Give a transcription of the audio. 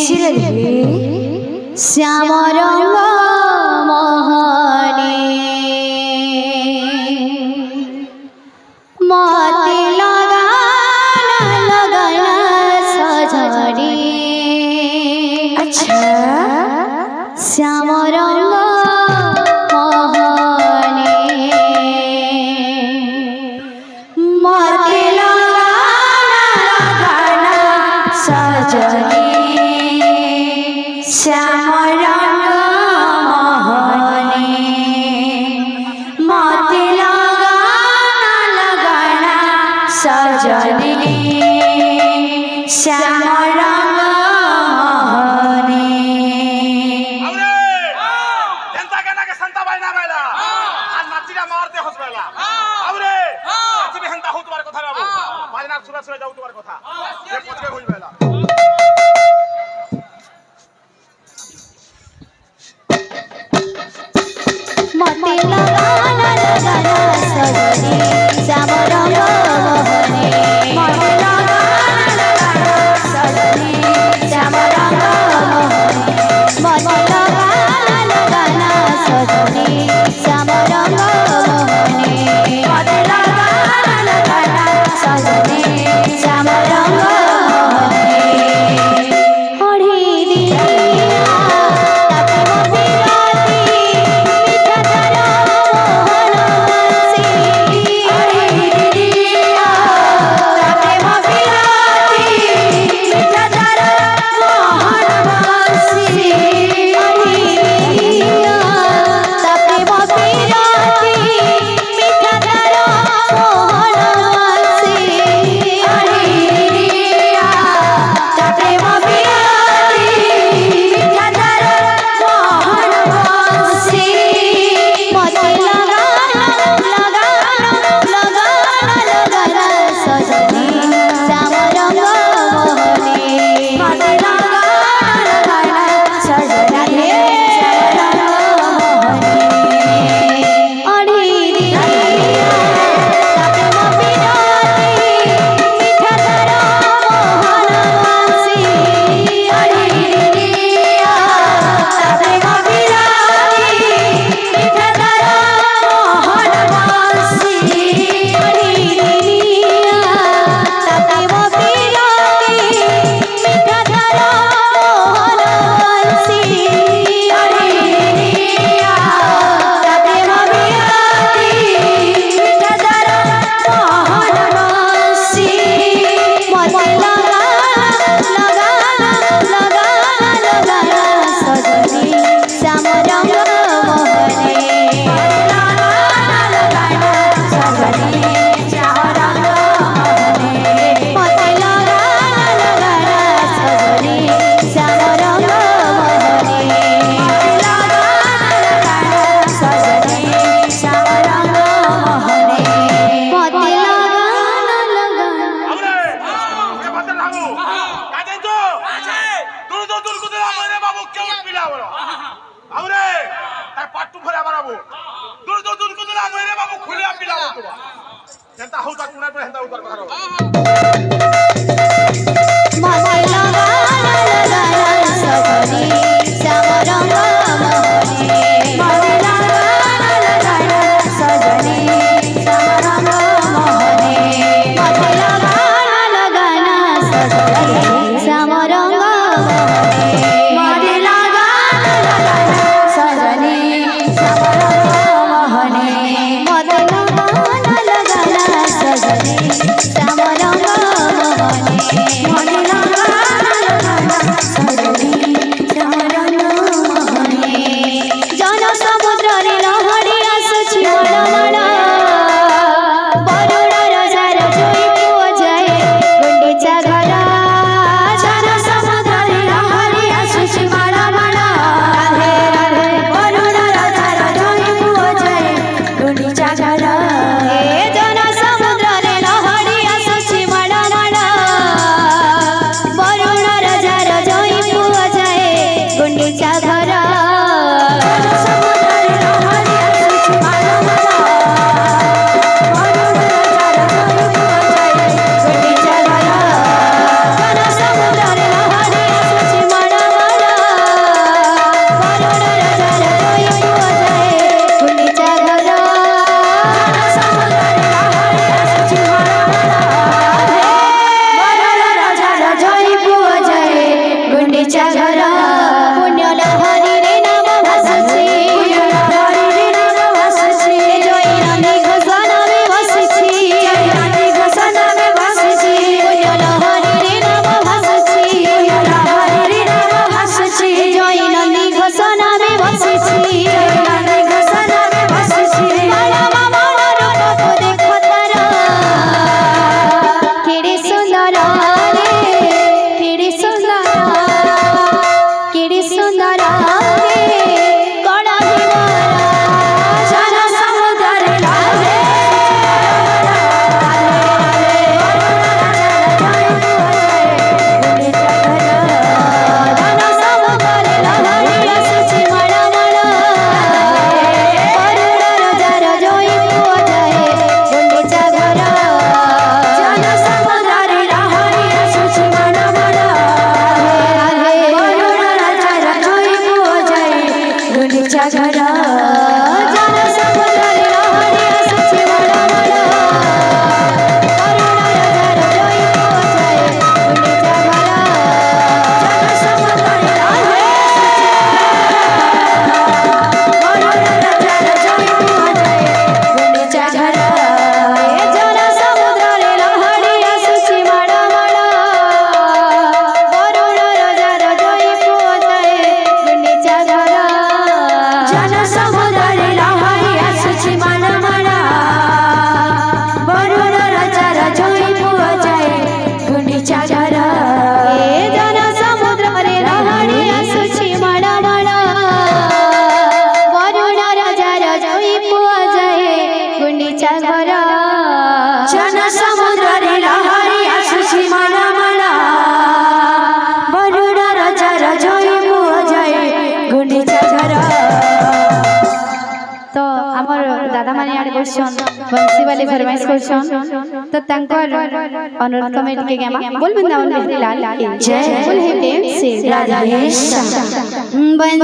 ଶିରରେ ଶ୍ୟାମ ରଙ୍ଗ ମହନେ ମତେ ଲଗାନା ସଜଡ଼ି ଆଚ୍ଛା ଶ୍ୟାମ ରଙ୍ଗ ମହନେ ମତେ ଲଗାନା ସଜଡ଼ି श्याम रंग मोहने मते लगाना सजनी श्याम रंग मोहने जनता कहना के संता बायना बायला आज नाचिरा मारते हस बायला अबरे नाची भी हंता हो तुम्हारे कथा बाबू बाजना सुना सुना जाऊ तुम्हारे कथा ये पछके होई बायला मते लगाना सजनी श्याम रंग मोहने मते लगाना सजनी श्याम रंग मोहने मते लगाना सजनी श्याम रंग मोहने मते लगाना सजनी श्याम रंग मोहने ओढ़ी दिया जनता हो ता कुना पे हंता उतर करो मते लगाना सजनी श्याम रंग मोहने मते लगाना सजनी श्याम रंग मोहने मते लगाना सजनी श्याम रंग मोहने मते लगाना सजनी श्याम रंग मोहने मते लगाना सजनी श्याम रंग करछन बंसी वाले फरमाइश करछन तो तंकर अनुरोध कमेटी के गामा बोल वृंदावन बिहारी लाल की जय बोल हे प्रेम से राधा कृष्ण